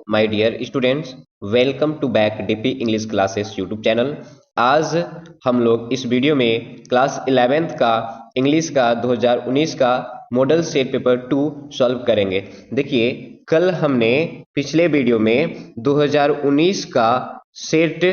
My dear students, welcome to back DP English classes YouTube channel. आज हम लोग इस वीडियो में क्लास 11th का इंग्लिश का 2019 का मॉडल सेट पेपर 2 सॉल्व करेंगे। देखिए, कल हमने पिछले वीडियो में 2019 का सेट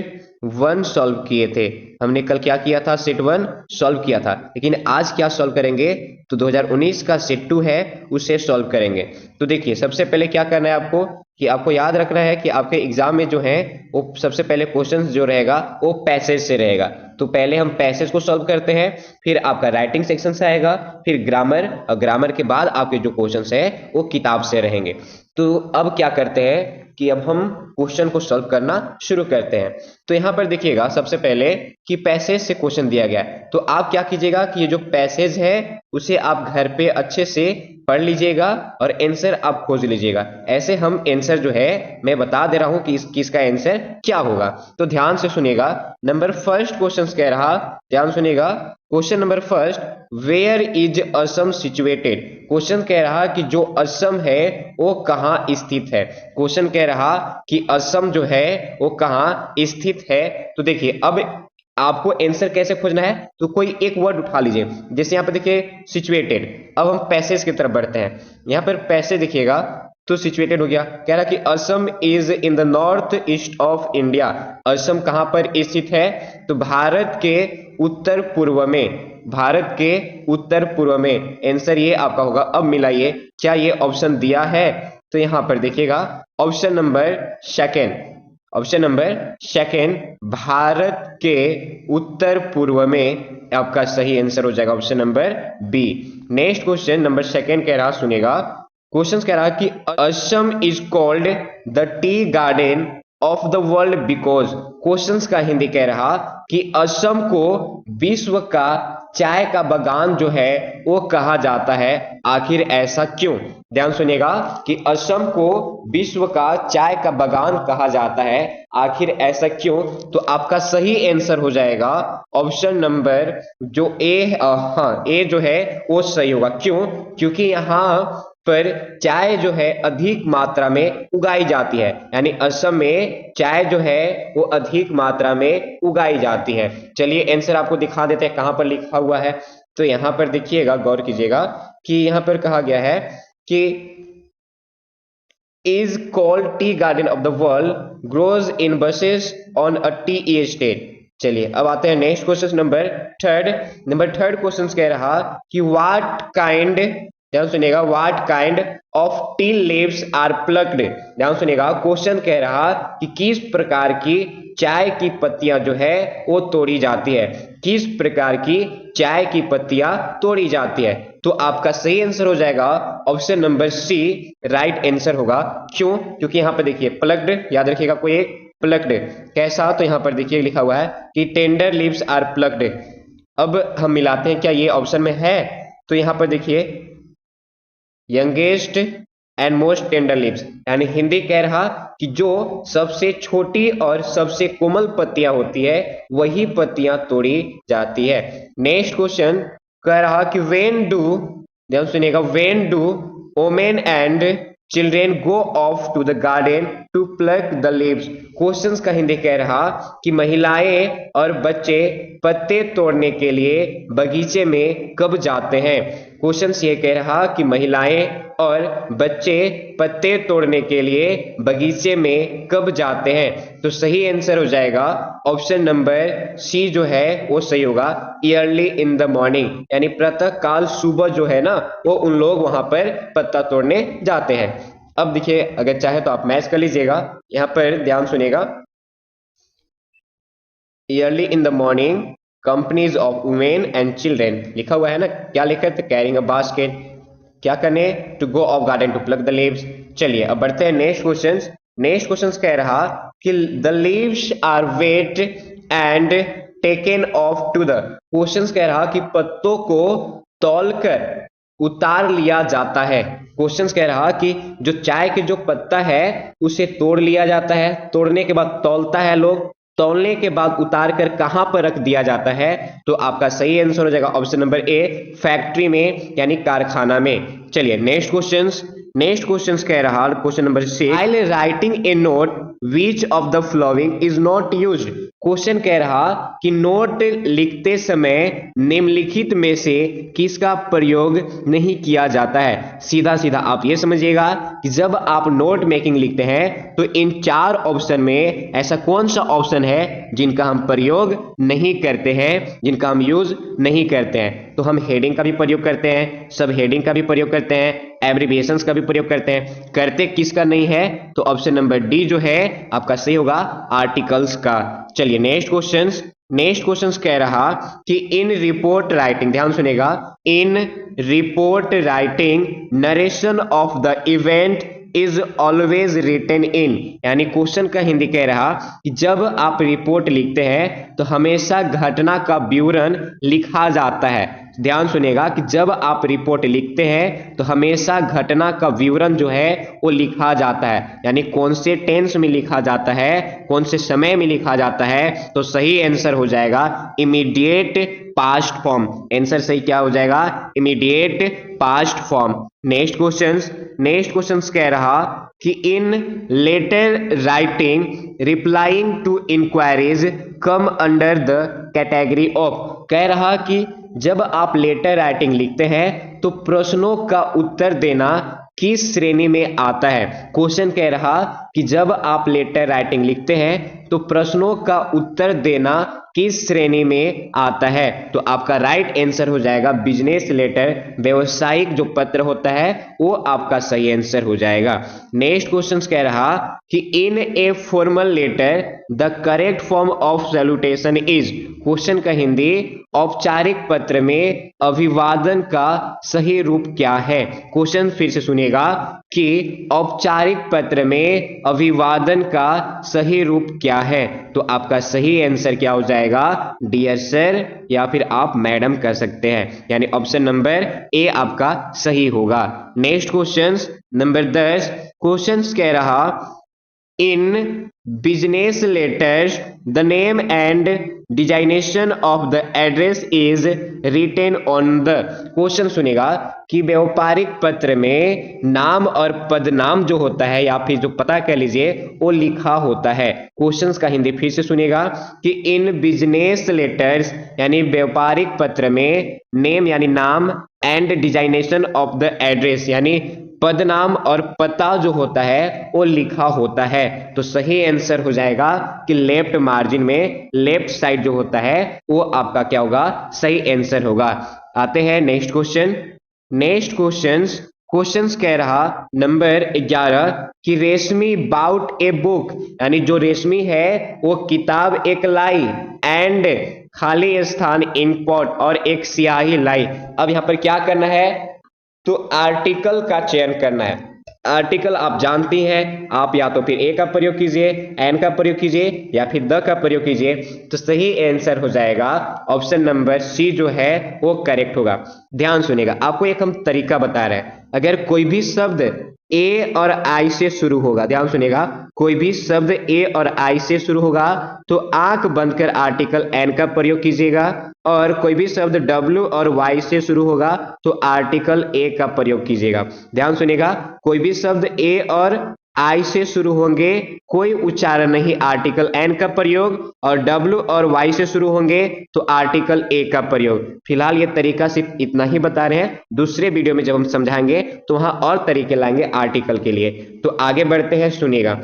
1 सॉल्व किए थे। हमने कल क्या किया था? सेट 1 सॉल्व किया था। लेकिन आज क्या सॉल्व करेंगे? तो 2019 का सेट 2 है, उसे सॉल्व करेंगे। तो देखिए, सबसे पहले क्या करना है आपको कि आपको याद रखना है कि आपके एग्जाम में जो है वो सबसे पहले क्वेश्चंस जो रहेगा वो पैसेज से रहेगा। तो पहले हम पैसेज को सॉल्व करते हैं, फिर आपका राइटिंग सेक्शन से आएगा, फिर ग्रामर, और ग्रामर के बाद आपके जो क्वेश्चंस है वो किताब से रहेंगे। तो अब क्या करते हैं कि अब हम क्वेश्चन को सॉल्व करना शुरू करते हैं। तो यहाँ पर देखिएगा, सबसे पहले कि पैसेज से क्वेश्चन दिया गया है, तो आप क्या कीजिएगा कि ये जो पैसेज है उसे आप घर पे अच्छे से पढ़ लीजिएगा और आंसर आप खोज लीजिएगा। ऐसे हम आंसर जो है मैं बता दे रहा हूं कि इसका आंसर क्या होगा। तो ध्यान से सुनिएगा। नंबर फर्स्ट क्वेश्चन कह रहा, ध्यान सुनिएगा, question number first, where is Assam situated. Question कह रहा कि जो असम है वो कहाँ स्थित है। क्वेश्चन कह रहा कि असम जो है वो कहाँ स्थित है। तो देखिए, अब आपको आंसर कैसे खोजना है, तो कोई एक वर्ड उठा लीजिए। जैसे यहाँ पर देखिए सिचुएटेड। अब हम पैसेज की तरफ बढ़ते हैं। यहाँ पर पैसेज देखिएगा तो सिचुएटेड हो गया। कह रहा कि Assam is in the north east of India. Assam कहां पर स्थित है? तो भारत के उत्तर पूर्व में। भारत के उत्तर पूर्व में आंसर ये आपका होगा। अब मिलाइए, क्या ये ऑप्शन दिया है? तो यहां पर देखिएगा option number second, option number second, Bharat के उत्तर पूर्व में आपका सही आंसर हो जाएगा option number B. Next question number second कह रहा, सुनेगा, क्वेश्चन कह रहा कि Assam is called the tea garden of the world because. Question का हिंदी कह रहा कि असम को विश्व का चाय का बागान जो है वो कहा जाता है, आखिर ऐसा क्यों? ध्यान सुनिएगा कि असम को विश्व का चाय का बागान कहा जाता है, आखिर ऐसा क्यों? तो आपका सही आंसर हो जाएगा ऑप्शन नंबर जो ए, हाँ ए जो है वो सही होगा। क्यों? क्योंकि यहाँ पर चाय जो है अधिक मात्रा में उगाई जाती है, यानी असम में चाय जो है वो अधिक मात्रा में उगाई जाती है। चलिए आंसर आपको दिखा देते हैं कहां पर लिखा हुआ है। तो यहां पर देखिएगा, गौर कीजिएगा कि यहां पर कहा गया है कि is called tea garden of the world grows in bushes on a tea estate। चलिए अब आते हैं next question number third. Number third question कह रहा कि व्हाट काइंड, ध्यान सुनिएगा, what kind of tea leaves are plucked. ध्यान सुनिएगा, क्वेश्चन कह रहा कि किस प्रकार की चाय की पत्तियां जो है वो तोड़ी जाती है, किस प्रकार की चाय की पत्तियां तोड़ी जाती है। तो आपका सही आंसर हो जाएगा option number C, right answer होगा। क्यों? क्योंकि यहां पर देखिए प्लग्ड, याद रखिएगा कोई एक प्लग्ड कैसा, तो यहां पर देखिए लिखा हुआ है कि टेंडर लीव्स आर प्लग्ड। अब हम मिलाते हैं क्या ये ऑप्शन में है। तो यहां पर देखिए youngest and most tender leaves, यानी हिंदी कह रहा कि जो सबसे छोटी और सबसे कोमल पत्तियां होती है वही पत्तियां तोड़ी जाती है। नेक्स्ट क्वेश्चन कह रहा कि व्हेन डू, ध्यान सुनिएगा, when do women and children go off to the garden to pluck the leaves. Questions का हिंदी कह रहा कि महिलाएं और बच्चे पत्ते तोड़ने के लिए बगीचे में कब जाते हैं। क्वेश्चंस ये कह रहा कि महिलाएं और बच्चे पत्ते तोड़ने के लिए बगीचे में कब जाते हैं। तो सही आंसर हो जाएगा ऑप्शन नंबर सी जो है वो सही होगा, अर्ली इन द मॉर्निंग, यानी प्रातः काल सुबह जो है ना वो उन लोग वहां पर पत्ता तोड़ने जाते हैं। अब देखिए, अगर चाहे तो आप मैच कर लीजिएगा। यहां पर ध्यान सुनिएगा, early in the morning companies of women and children लिखा हुआ है ना, क्या लिखा है? कैरिंग अ बास्केट, क्या करने? To go off garden to pluck the leaves. चलिए अब बढ़ते हैं नेक्स्ट क्वेश्चन। नेक्स्ट क्वेश्चन कह रहा कि the leaves are wet and taken off to the. Question कह रहा कि पत्तों को तौलकर उतार लिया जाता है। क्वेश्चन कह रहा कि जो चाय के जो पत्ता है उसे तोड़ लिया जाता है, तोड़ने के बाद तौलता है लोग, तौलने के बाद उतार कर कहां पर रख दिया जाता है। तो आपका सही आंसर हो जाएगा ऑप्शन नंबर ए, फैक्ट्री में, यानी कारखाना में। चलिए नेक्स्ट क्वेश्चन, नेक्स्ट क्वेश्चन कह रहा question number 6, while writing a note which of the following is not used. Question कह रहा कि नोट लिखते समय निम्नलिखित में से किसका प्रयोग नहीं किया जाता है। सीधा सीधा आप ये समझिएगा कि जब आप नोट मेकिंग लिखते हैं तो इन 4 ऑप्शन में ऐसा कौन सा ऑप्शन है जिनका हम प्रयोग नहीं करते हैं, जिनका हम यूज नहीं करते हैं। तो हम हेडिंग का भी प्रयोग करते हैं, सब हेडिंग का भी प्रयोग करते हैं, एब्रिविएशंस का भी प्रयोग करते हैं, करते किसका नहीं है? तो ऑप्शन नंबर डी जो है आपका सही होगा, आर्टिकल्स का। चलिए नेक्स्ट क्वेश्चन कह रहा कि इन रिपोर्ट राइटिंग, ध्यान सुनेगा, in report writing narration of the event is always written in, यानी क्वेश्चन का हिंदी कह रहा कि जब आप रिपोर्ट लिखते हैं तो हमेशा घटना का विवरण लिखा जाता है। ध्यान सुनेगा कि जब आप रिपोर्ट लिखते हैं तो हमेशा घटना का विवरण जो है वो लिखा जाता है, यानी कौन से टेंस में लिखा जाता है, कौन से समय में लिखा जाता है। तो सही आंसर हो जाएगा इमीडिएट पास्ट फॉर्म। आंसर सही क्या हो जाएगा? Immediate past form. Next question कह रहा कि in letter writing replying to inquiries come under the category of. कह रहा कि जब आप लेटर राइटिंग लिखते हैं तो प्रश्नों का उत्तर देना किस श्रेणी में आता है। क्वेश्चन कह रहा कि जब आप लेटर राइटिंग लिखते हैं तो प्रश्नों का उत्तर देना किस श्रेणी में आता है। तो आपका राइट आंसर हो जाएगा बिजनेस लेटर, व्यवसायिक जो पत्र होता है वो आपका सही आंसर हो जाएगा। नेक्स्ट क्वेश्चन कह रहा कि in a formal letter the correct form of salutation is. Question का हिंदी, औपचारिक पत्र में अभिवादन का सही रूप क्या है। क्वेश्चन फिर से सुनिएगा कि औपचारिक पत्र में अभिवादन का सही रूप क्या है। तो आपका सही आंसर क्या हो जाएगा? डियर सर या फिर आप मैडम कर सकते हैं, यानी ऑप्शन नंबर ए आपका सही होगा। नेक्स्ट क्वेश्चन नंबर 10, क्वेश्चन कह रहा in business letters the name and designation of the address is written on the. Question सुनेगा कि व्यापारिक पत्र में नाम और पदनाम जो होता है या फिर जो पता कह लीजिए वो लिखा होता है। क्वेश्चंस का हिंदी फिर से सुनेगा कि इन बिजनेस लेटर्स यानी व्यापारिक पत्र में नेम यानी नाम and designation of the address यानी पदनाम और पता जो होता है वो लिखा होता है। तो सही आंसर हो जाएगा कि लेफ्ट मार्जिन में लेफ्ट साइड जो होता है वो आपका क्या होगा? सही आंसर होगा। आते हैं नेक्स्ट क्वेश्चन कह रहा नंबर 11 कि रेशमी बाउट ए बुक, यानी जो रेशमी है वो किताब एक लाई एंड खाली स्थान इंक पॉट और एक स्याही लाई। अब यहाँ पर क्या करना है? तो आर्टिकल का चयन करना है। आर्टिकल आप जानती हैं, आप या तो फिर ए का प्रयोग कीजिए, एन का प्रयोग कीजिए या फिर द का प्रयोग कीजिए। तो सही आंसर हो जाएगा ऑप्शन नंबर सी जो है वो करेक्ट होगा। ध्यान सुनिएगा, आपको एक हम तरीका बता रहे हैं। अगर कोई भी शब्द ए और आई से शुरू होगा, ध्यान सुनिएगा, कोई भी शब्द ए और आई से शुरू होगा तो आंख बंद कर आर्टिकल एन का प्रयोग कीजिएगा, और कोई भी शब्द डब्ल्यू और वाई से शुरू होगा तो आर्टिकल ए का प्रयोग कीजिएगा। ध्यान सुनिएगा, कोई भी शब्द ए और आई से शुरू होंगे कोई उच्चारण नहीं, आर्टिकल एन का प्रयोग, और डब्ल्यू और वाई से शुरू होंगे तो आर्टिकल ए का प्रयोग। फिलहाल ये तरीका सिर्फ इतना ही बता रहे हैं, दूसरे वीडियो में जब हम समझाएंगे तो वहां और तरीके लाएंगे आर्टिकल के लिए। तो आगे बढ़ते हैं, सुनिएगा।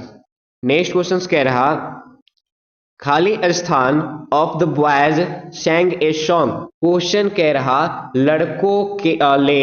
नेक्स्ट क्वेश्चन कह रहा खाली स्थान of the boys सैंग a song. Question कह रहा लड़कों के ने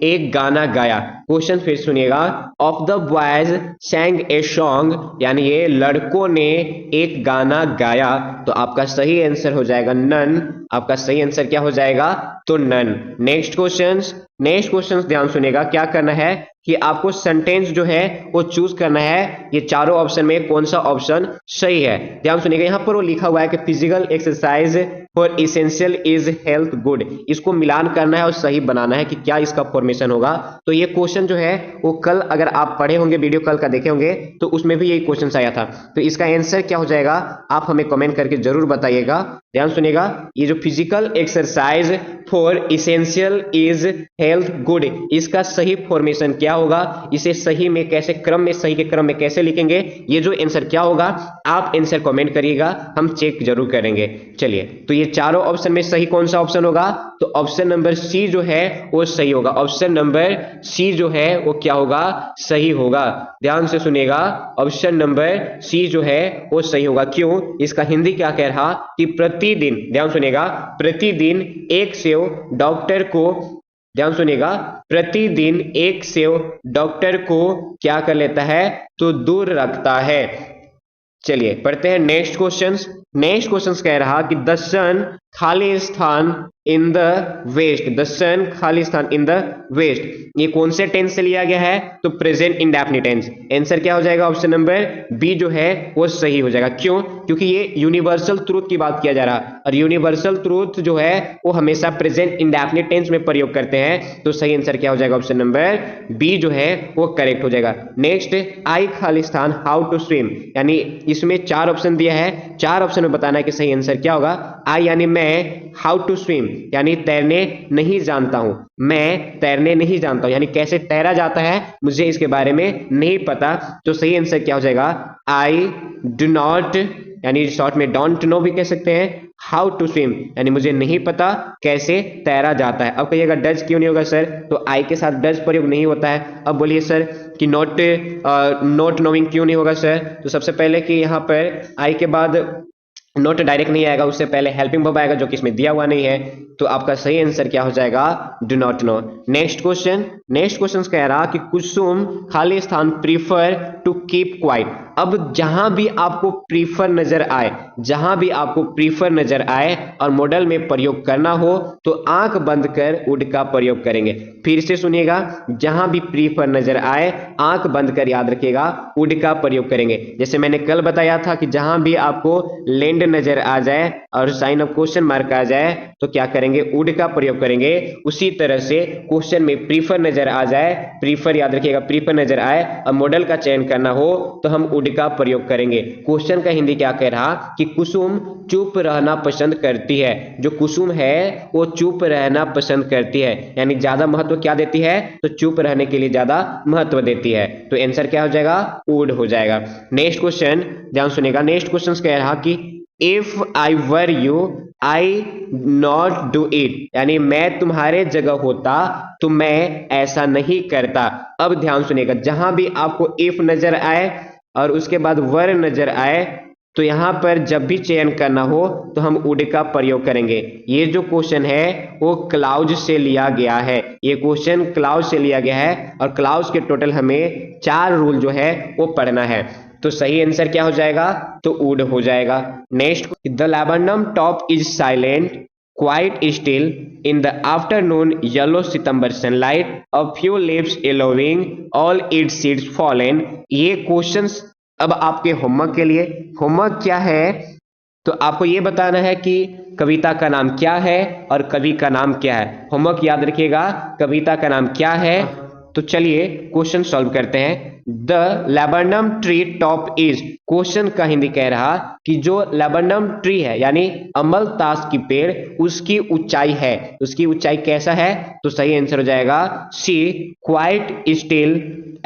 एक गाना गाया। क्वेश्चन फिर सुनिएगा, of the boys सैंग a song यानी ये लड़कों ने एक गाना गाया। तो आपका सही आंसर हो जाएगा नन। आपका सही आंसर क्या हो जाएगा? तो नन। नेक्स्ट क्वेश्चन ध्यान सुनिएगा, क्या करना है कि आपको सेंटेंस जो है वो चूज करना है। ये चारों ऑप्शन में कौन सा ऑप्शन सही है। ध्यान सुनिएगा, यहाँ पर वो लिखा हुआ है कि physical exercise for essential is health good, इसको मिलान करना है और सही बनाना है कि क्या इसका फॉर्मेशन होगा। तो ये क्वेश्चन जो है वो कल अगर आप पढ़े होंगे, वीडियो कल का देखे होंगे, तो उसमें भी यही क्वेश्चन आया था। तो इसका आंसर क्या हो जाएगा आप हमें कमेंट करके जरूर बताइएगा। ध्यान सुनिएगा, ये जो physical exercise for essential is health good, इसका सही फॉर्मेशन क्या होगा, इसे सही में कैसे क्रम में, सही के क्रम में कैसे लिखेंगे, ये जो आंसर क्या होगा आप आंसर कमेंट करिएगा, हम चेक जरूर करेंगे। चलिए, तो ये चारों ऑप्शन में सही कौन सा ऑप्शन होगा, तो ऑप्शन नंबर सी जो है वो सही होगा। ऑप्शन नंबर सी जो है वो क्या होगा, सही होगा। ध्यान से सुनिएगा, ऑप्शन नंबर सी जो है वो सही होगा। क्यों, इसका हिंदी क्या कह रहा कि प्रतिदिन, ध्यान सुनिएगा, प्रतिदिन एक सेव डॉक्टर को, ध्यान सुनिएगा, प्रतिदिन एक सेव डॉक्टर को क्या कर लेता है, तो दूर रखता है। चलिए पढ़ते हैं नेक्स्ट क्वेश्चन। नेक्स्ट क्वेश्चन कह रहा कि द सन खाली स्थान इन द वेस्ट, द सन खाली स्थान इन द वेस्ट, ये कौन से टेंस से लिया गया है, तो प्रेजेंट इंडेफिनिट टेंस। आंसर क्या हो जाएगा, ऑप्शन नंबर बी जो है वो सही हो जाएगा। क्यों, क्योंकि ये यूनिवर्सल ट्रूथ की बात किया जा रहा है, और यूनिवर्सल ट्रूथ जो है वो हमेशा प्रेजेंट इंडेफिनिट टेंस में प्रयोग करते हैं। तो सही आंसर क्या हो जाएगा, ऑप्शन नंबर बी जो है वो करेक्ट हो जाएगा। नेक्स्ट, आई खाली स्थान हाउ टू स्विम, यानी इसमें चार ऑप्शन दिया है, चार ऑप्शन में बताना है कि सही आंसर क्या होगा। आई यानी मैं, हाउ टू स्विम यानी तैरने नहीं जानता हूं, मैं तैरने नहीं जानता हूं यानी कैसे तैरा जाता है मुझे इसके बारे में नहीं पता। तो सही आंसर क्या हो जाएगा, आई डू नॉट, यानी शॉर्ट में डोंट नो भी कह सकते हैं, हाउ टू स्विम यानी मुझे नहीं पता कैसे तैरा जाता है। अब कहिएगा डज क्यों नहीं होगा सर, तो आई के साथ डज प्रयोग नहीं होता है। अब बोलिए सर कि नॉट नोइंग क्यों नहीं होगा सर, तो सबसे पहले कि यहाँ पर आई के बाद नोट डायरेक्ट नहीं आएगा, उससे पहले हेल्पिंग वर्ब आएगा जो कि इसमें दिया हुआ नहीं है। तो आपका सही आंसर क्या हो जाएगा, do not know. Next question, next question कह रहा कि कुसुम खाली स्थान प्रीफर टू कीप क्वाइट। अब जहां भी आपको प्रीफर नजर आए, जहां भी आपको प्रीफर नजर आए और मॉडल में प्रयोग करना हो तो आंख बंद कर वुड का प्रयोग करेंगे। फिर से सुनिएगा, जहां भी प्रीफर नजर आए आंख बंद कर याद रखिएगा वुड का प्रयोग करेंगे। जैसे मैंने कल बताया था कि जहां भी आपको लैंड नजर आ जाए और साइन ऑफ क्वेश्चन मार्क आ जाए तो क्या करेंगे, वुड का प्रयोग करेंगे। उसी तरह से क्वेश्चन में प्रीफर नजर आ जाए, प्रीफर याद रखिएगा, प्रीफर नजर आए और मॉडल का चयन करना हो तो हम वुड का प्रयोग करेंगे। क्वेश्चन का हिंदी क्या कह रहा कि कुसुम चुप रहना पसंद करती है, जो कुसुम है वो चुप रहना पसंद करती है, यानी ज्यादा महत्व क्या देती है, तो चुप रहने के लिए ज्यादा महत्व देती है। तो आंसर क्या हो जाएगा, वुड हो जाएगा। नेक्स्ट क्वेश्चन ध्यान सुनिएगा, नेक्स्ट क्वेश्चन कह रहा कि if I were you I not do it, यानी मैं तुम्हारे जगह होता तो मैं ऐसा नहीं करता। अब ध्यान सुनिएगा, जहां भी आपको इफ नजर आए और उसके बाद वर नजर आए तो यहां पर जब भी चयन करना हो तो हम वुड का प्रयोग करेंगे। ये जो क्वेश्चन है वो क्लाउज से लिया गया है, ये क्वेश्चन क्लाउज से लिया गया है और क्लाउज के टोटल हमें 4 रूल जो है वो पढ़ना है। तो सही आंसर क्या हो जाएगा, तो वुड हो जाएगा। Next, the laburnum top is silent quite still in the afternoon yellow September sunlight a few leaves yellowing all its seeds fallen. ये क्वेश्चंस अब आपके होमवर्क के लिए, होमवर्क क्या है, तो आपको ये बताना है कि कविता का नाम क्या है और कवि का नाम क्या है। होमवर्क याद रखिएगा, कविता का नाम क्या है। तो चलिए क्वेश्चन सॉल्व करते हैं। The laburnum tree top is, question का हिंदी कह रहा कि जो लैबेंडम ट्री है यानी अमलतास की पेड़, उसकी ऊंचाई है, उसकी ऊंचाई कैसा है, तो सही आंसर हो जाएगा C quite still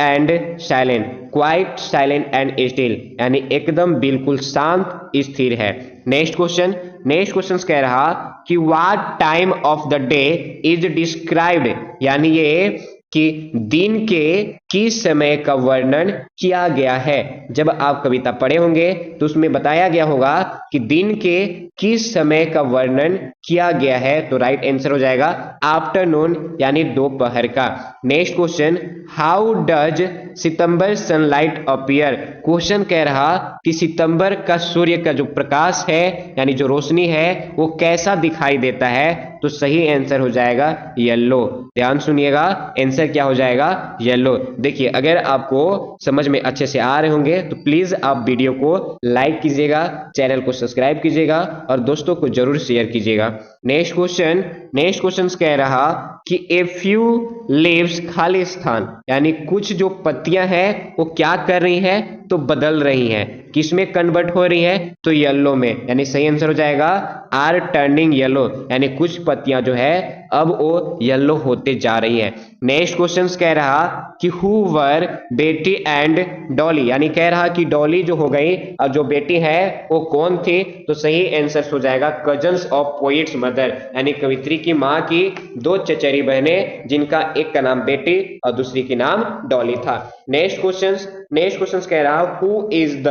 and silent, quite silent and still यानी एकदम बिल्कुल शांत स्थिर है। नेक्स्ट क्वेश्चन, नेक्स्ट क्वेश्चन कह रहा कि what time of the day is described, यानी ये कि दिन के किस समय का वर्णन किया गया है। जब आप कविता पढ़े होंगे तो उसमें बताया गया होगा कि दिन के किस समय का वर्णन किया गया है, तो राइट आंसर हो जाएगा आफ्टरनून यानी दोपहर का। Next question, how does September sunlight appear, question कह रहा कि सितंबर का सूर्य का जो प्रकाश है यानी जो रोशनी है वो कैसा दिखाई देता है, तो सही आंसर हो जाएगा येलो। ध्यान सुनिएगा, आंसर क्या हो जाएगा, येलो। देखिए अगर आपको समझ में अच्छे से आ रहे होंगे तो प्लीज आप वीडियो को लाइक कीजिएगा, चैनल को सब्सक्राइब कीजिएगा और दोस्तों को जरूर शेयर कीजिएगा। नेक्स्ट क्वेश्चन कह रहा कि ए फ्यू लीव्स, खाली स्थान, यानी कुछ जो पत्तियां हैं वो क्या कर रही हैं, तो बदल रही हैं। किसमें कन्वर्ट हो रही है, तो येलो में, यानी सही आंसर हो जाएगा आर टर्निंग येलो, यानी कुछ पत्तियां जो है अब वो येलो होते जा रही है। नेक्स्ट क्वेश्चन कह रहा कि हु वर बेटी एंड डॉली, यानी कह रहा कि डॉली जो हो गई और जो बेटी है वो कौन थी, तो सही आंसर हो जाएगा कजन्स ऑफ पोइट्स मदर, यानी कवित्री की माँ की दो चचेरी बहनें जिनका एक का नाम बेटी और दूसरी की नाम डॉली था। नेक्स्ट क्वेश्चन कह रहा who is the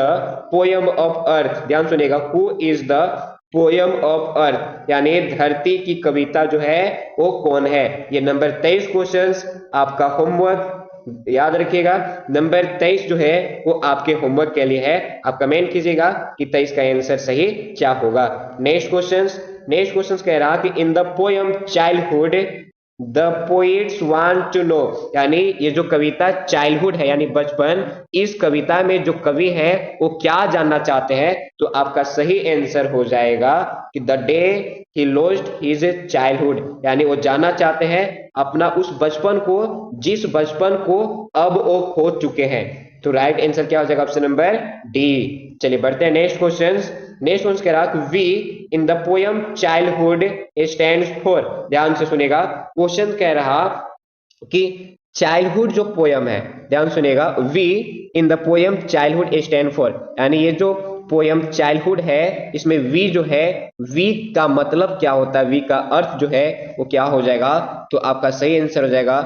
poem of earth, ध्यान सुनिएगा, who is the poem of earth, यानी धरती की कविता जो है वो कौन है। ये नंबर 23 क्वेश्चन आपका होमवर्क याद रखिएगा। नंबर 23 जो है वो आपके होमवर्क के लिए है, आप कमेंट कीजिएगा कि 23 का आंसर सही क्या होगा। नेक्स्ट क्वेश्चन कह रहा कि in the poem childhood the poets want to know, यानी ये जो कविता चाइल्डहुड है यानी बचपन, इस कविता में जो कवि है वो क्या जानना चाहते हैं, तो आपका सही आंसर हो जाएगा कि the day he lost his childhood, यानी वो जानना चाहते हैं अपना उस बचपन को जिस बचपन को अब वो खो चुके हैं। तो राइट आंसर क्या हो जाएगा, ऑप्शन नंबर डी। चलिए बढ़ते हैं नेक्स्ट क्वेश्चन कह रहा कि we in the poem childhood stands for, ध्यान से सुनेगा, क्वेश्चन कह रहा कि चाइल्डहुड जो पोयम है, ध्यान सुनेगा, we in the poem childhood stand for, यानी ये जो पोयम चाइल्डहुड है इसमें वी जो है, वी का मतलब क्या होता है, वी का अर्थ जो है वो क्या हो जाएगा, तो आपका सही आंसर हो जाएगा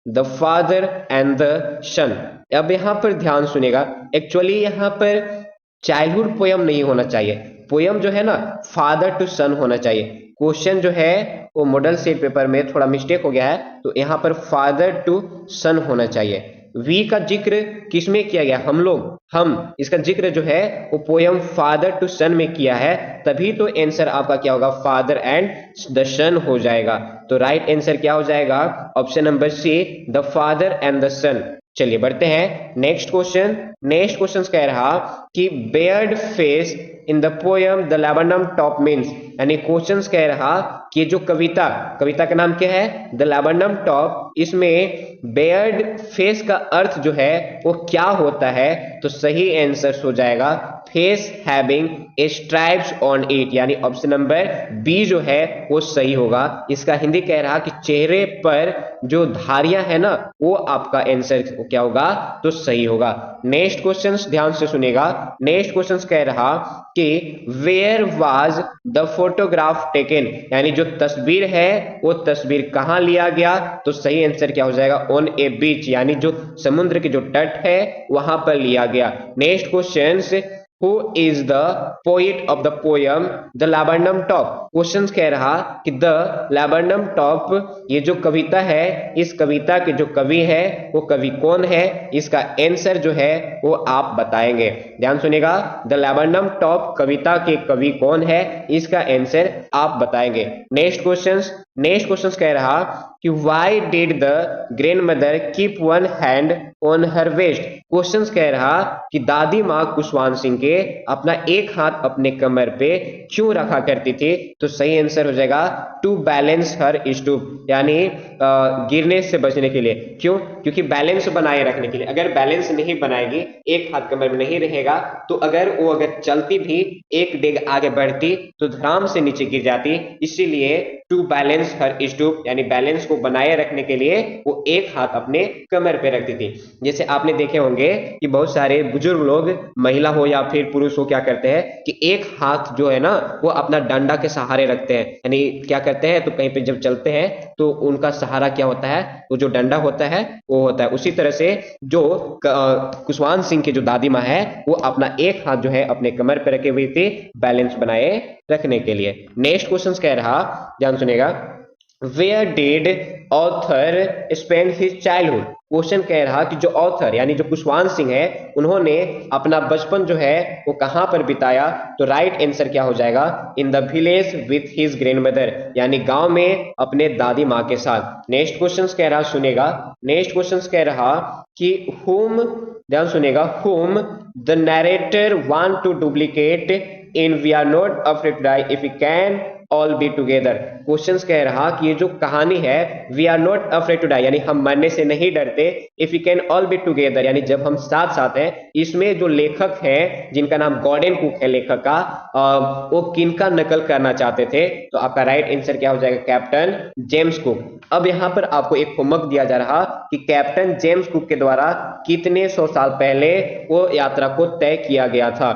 द फादर एंड द सन। अब यहां पर ध्यान सुनेगा, एक्चुअली यहां पर चाइल्डहुड पोयम नहीं होना चाहिए, पोयम जो है ना फादर टू सन होना चाहिए। क्वेश्चन जो है वो मॉडल सेट पेपर में थोड़ा मिस्टेक हो गया है, तो यहाँ पर फादर टू सन होना चाहिए। वी का जिक्र किसमें किया गया, हम इसका जिक्र जो है वो पोयम फादर टू सन में किया है, तभी तो आंसर आपका क्या होगा, फादर एंड द सन हो जाएगा। तो राइट आंसर क्या हो जाएगा, option number C, the father and the son. चलिए बढ़ते हैं नेक्स्ट क्वेश्चन कह रहा कि bared face in the poem the laburnum top means, यानी क्वेश्चन कह रहा कि जो कविता का नाम क्या है, द लैबरनम टॉप, इसमें बेयर्ड फेस का अर्थ जो है वो क्या होता है, तो सही आंसर हो जाएगा face having stripes on it, यानी ऑप्शन नंबर बी जो है वो सही होगा। इसका हिंदी कह रहा कि चेहरे पर जो धारियां है ना वो आपका आंसर क्या होगा, तो सही होगा। नेक्स्ट क्वेश्चन ध्यान से सुनेगा, नेक्स्ट क्वेश्चन कह रहा कि where was the photograph taken, यानी जो तस्वीर है वो तस्वीर कहां लिया गया, तो सही आंसर क्या हो जाएगा, ऑन ए बीच, यानी जो समुद्र के जो तट है वहां पर लिया गया। Next question, Who is the poet of the poem The Laburnum Top? Question कह रहा कि The Laburnum Top, ये जो कविता है इस कविता के जो कवि है वो कवि कौन है, इसका आंसर जो है वो आप बताएंगे। ध्यान सुनिएगा, The Laburnum Top कविता के कवि कौन है, इसका आंसर आप बताएंगे। नेक्स्ट क्वेश्चन कह रहा कि Why did the grandmother keep one hand on her waist? Question कह रहा कि दादी माँ कुशवान सिंह के अपना एक हाथ अपने कमर पे क्यों रखा करती थी, तो सही आंसर हो जाएगा टू बैलेंस हर स्टूप, यानी गिरने से बचने के लिए। क्यों, क्योंकि बैलेंस बनाए रखने के लिए। अगर बैलेंस नहीं बनाएगी, एक हाथ कमर में नहीं रहेगा, तो अगर चलती भी एक डेग आगे बढ़ती तो धड़ाम से नीचे गिर जाती। इसीलिए टू बैलेंस हर स्टूप, यानी बैलेंस को बनाए रखने के लिए वो एक हाथ अपने कमर पे रखती थी। जैसे आपने देखे होंगे कि बहुत सारे बुजुर्ग लोग, महिला हो या फिर पुरुष हो, क्या करते हैं कि एक हाथ जो है ना वो अपना डंडा के सहारे रखते हैं, यानी क्या करते हैं, तो कहीं पे जब चलते हैं तो उनका सहारा क्या होता है, वो जो डंडा होता है वो होता है। उसी तरह से जो कुशवान सिंह की जो दादी माँ है वो अपना एक हाथ जो है अपने कमर पे रखे हुए थे बैलेंस बनाए रखने के लिए। नेक्स्ट क्वेश्चन कह रहा, ध्यान सुनेगा, Where did author spend his childhood? Question कह रहा कि जो ऑथर यानी जो कुशवान सिंह है उन्होंने अपना बचपन जो है वो कहां पर बिताया, तो राइट आंसर क्या हो जाएगा, in the village with his grandmother, यानी गांव में अपने दादी माँ के साथ। नेक्स्ट क्वेश्चन कह रहा सुनेगा, नेक्स्ट क्वेश्चन कह रहा कि whom, ध्यान सुनेगा, whom the narrator want to duplicate in We Are Not Afraid to Die if we can all be together। Questions कह रहा कि ये जो कहानी है we are not afraid to die, यानी हम मरने से नहीं डरते, if we can all be together, यानी जब हम साथ साथ हैं। इसमें जो लेखक हैं जिनका नाम गॉर्डन कुक है लेखक का, वो किनका नकल करना चाहते थे, तो आपका राइट आंसर क्या हो जाएगा, कैप्टन जेम्स कुक। अब यहाँ पर आपको एक होमवर्क दिया जा रहा कि कैप्टन जेम्स कुक के द्वारा कितने 100 साल पहले वो यात्रा को तय किया गया था।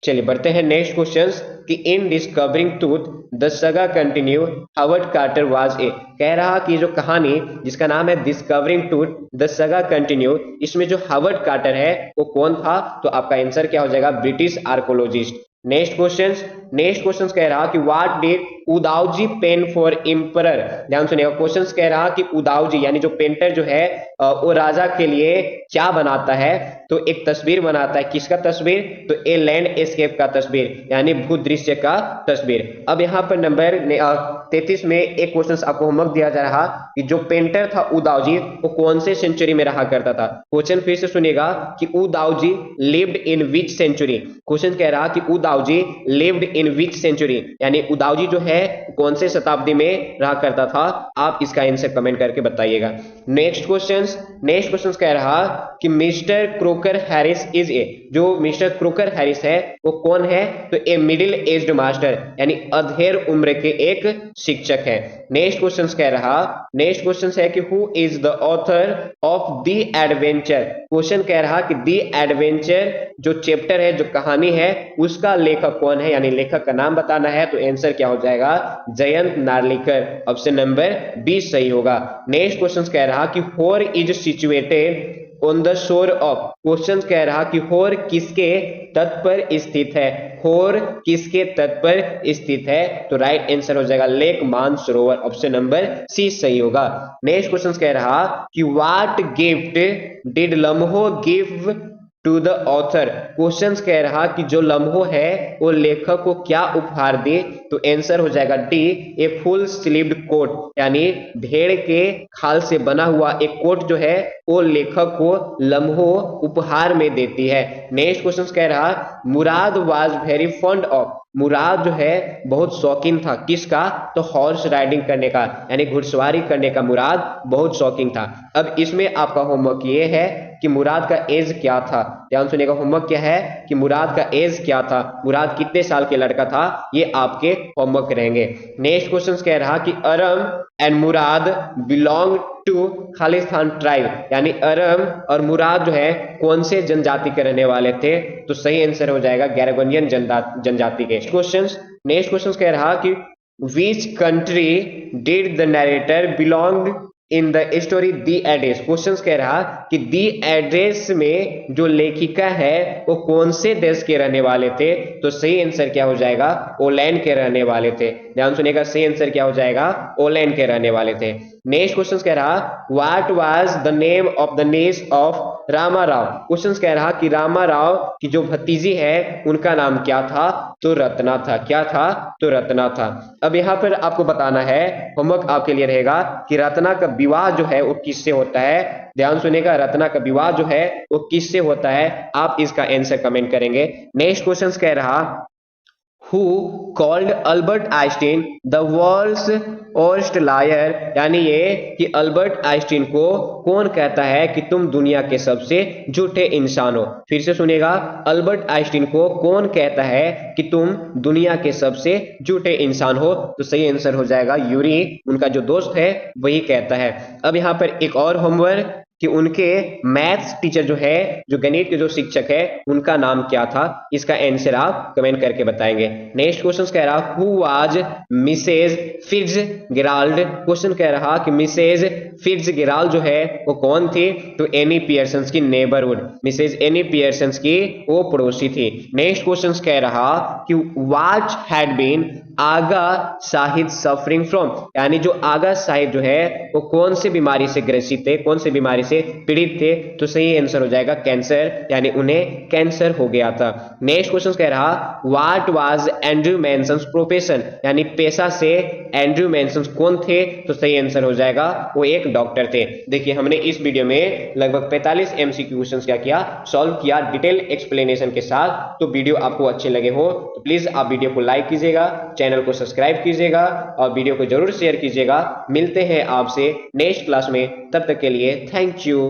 चलिए बढ़ते हैं नेक्स्ट क्वेश्चंस कि in discovering truth the saga continue Howard Carter was a, कह रहा कि जो कहानी जिसका नाम है discovering truth the saga continue, इसमें जो हावर्ड कार्टर है वो कौन था, तो आपका आंसर क्या हो जाएगा, ब्रिटिश आर्कोलॉजिस्ट। नेक्स्ट क्वेश्चन कह रहा कि what did Udavji pen for emperor, ध्यान सुनिएगा, क्वेश्चन कह रहा कि उदावजी यानी जो पेंटर जो है वो राजा के लिए क्या बनाता है, तो एक तस्वीर बनाता है, किसका तस्वीर, तो ए लैंडस्केप का तस्वीर, यानी भूदृश्य का तस्वीर। अब यहाँ पर नंबर 33 में एक क्वेश्चन आपको होमवर्क दिया जा रहा कि जो पेंटर था उदावजी वो कौन से सेंचुरी में रहा करता था। क्वेश्चन फिर से सुनिएगा कि Udavji lived in which century, question कह रहा कि Udavji lived in which century, यानी उदावजी जो है कौन से शताब्दी में रहा करता था, आप इसका आंसर कमेंट करके बताइएगा। नेक्स्ट क्वेश्चन कह रहा कि mister croaker Harris is a, जो मिस्टर क्रोकर हैरिस है वो कौन है, तो ए मिडिल एज्ड मास्टर, यानी अधेड़ उम्र के एक शिक्षक है। नेक्स्ट क्वेश्चन है कि who is the author of the adventure, question कह रहा कि द एडवेंचर जो चैप्टर है, जो कहानी है, उसका लेखक कौन है, यानी लेखक का नाम बताना है, तो आंसर क्या हो जाएगा, जयंत नार्लिकर, ऑप्शन नंबर 20 सही होगा। नेक्स्ट क्वेश्चन कह रहा कि होर is situated on the shore of, question कह रहा कि होर किसके तट पर स्थित है, होर किसके तट पर स्थित है, तो राइट आंसर हो जाएगा lake Mansarovar, option number C सही होगा। नेक्स्ट क्वेश्चन कह रहा कि what gift did Lhamo give to the author, question कह रहा कि जो लम्हो है वो लेखक को क्या उपहार दे, तो आंसर हो जाएगा D, a full sleeved coat, यानी भेड़ के खाल से बना हुआ एक कोट जो है वो लेखक को लम्हो उपहार में देती है। नेक्स्ट क्वेश्चन कह रहा मुराद वाज वेरी फॉन्ड ऑफ, मुराद जो है बहुत शौकीन था किसका, तो हॉर्स राइडिंग करने का, यानी घुड़सवारी करने का मुराद बहुत शौकीन था। अब इसमें आपका होमवर्क ये है कि मुराद का एज क्या था, ध्यान सुनिएगा, होमवर्क क्या है कि मुराद का एज क्या था, मुराद कितने साल के लड़का था, ये आपके होमवर्क रहेंगे। नेक्स्ट क्वेश्चन कह रहा कि Aram and Mourad belong to Khalistan tribe, यानी अरम और मुराद जो है कौन से जनजाति के रहने वाले थे, तो सही आंसर हो जाएगा गैरगोनियन जनजाति के। नेक्स्ट क्वेश्चन कह रहा कि which country did the narrator belong in the story the address, question कह रहा कि दी एड्रेस में जो लेखिका है वो कौन से देश के रहने वाले थे, तो सही आंसर क्या हो जाएगा, ओलैंड के रहने वाले थे। ध्यान सुनिएगा, सही आंसर क्या हो जाएगा, ओलैंड के रहने वाले थे। नेक्स्ट क्वेश्चन कह रहा what was the name of the niece of Rama Rao, question कह रहा कि रामा राव की जो भतीजी है उनका नाम क्या था, तो रत्ना था, क्या था, तो रत्ना था। अब यहाँ पर आपको बताना है, होमवर्क आपके लिए रहेगा कि रत्ना का विवाह जो है वो किससे होता है, ध्यान सुनिएगा, रत्ना का विवाह जो है वो किससे होता है, आप इसका आंसर कमेंट करेंगे। नेक्स्ट क्वेश्चन कह रहा who called Albert Einstein the world's worst liar, यानी ये कि अल्बर्ट आइंस्टीन को कौन कहता है कि तुम दुनिया के सबसे झूठे इंसान हो। फिर से सुनिएगा, अल्बर्ट आइंस्टीन को कौन कहता है कि तुम दुनिया के सबसे झूठे इंसान हो, तो सही आंसर हो जाएगा यूरी, उनका जो दोस्त है वही कहता है। अब यहाँ पर एक और होमवर्क कि उनके मैथ्स टीचर जो है, जो गणित के जो शिक्षक है, उनका नाम क्या था, इसका आंसर आप कमेंट करके बताएंगे। नेक्स्ट क्वेश्चन कह रहा who was Mrs Fitzgerald, question कह रहा कि मिसेज फिट्जगेराल्ड जो है वो कौन थी, तो एनी पियर्सन की नेबरहुड, मिसेज एनी पियर्सन की वो पड़ोसी थी। नेक्स्ट क्वेश्चन कह रहा कि what had been Agha Shahid suffering from, यानी जो आगा साहिद जो है वो कौन से बीमारी से ग्रसित थे, कौन से बीमारी से पीड़ित थे, तो सही आंसर हो जाएगा कैंसर, यानी उन्हें कैंसर हो गया था। नेक्स्ट क्वेश्चन कह रहा व्हाट वाज एंड्रयू मेंसन्स प्रोफेशन, यानी पेशा से एंड्रयू मेंसन्स कौन थे, तो सही आंसर हो जाएगा वो एक डॉक्टर थे। देखिए हमने इस वीडियो में लगभग 45 एमसीक्यू क्वेश्चंस क्या किया, सॉल्व किया डिटेल एक्सप्लेनेशन के साथ। तो वीडियो आपको अच्छे लगे हो तो प्लीज आप वीडियो को लाइक कीजिएगा, चैनल को सब्सक्राइब कीजिएगा और वीडियो को जरूर शेयर कीजिएगा। मिलते हैं आपसे नेक्स्ट क्लास में, तब तक के लिए थैंक यू।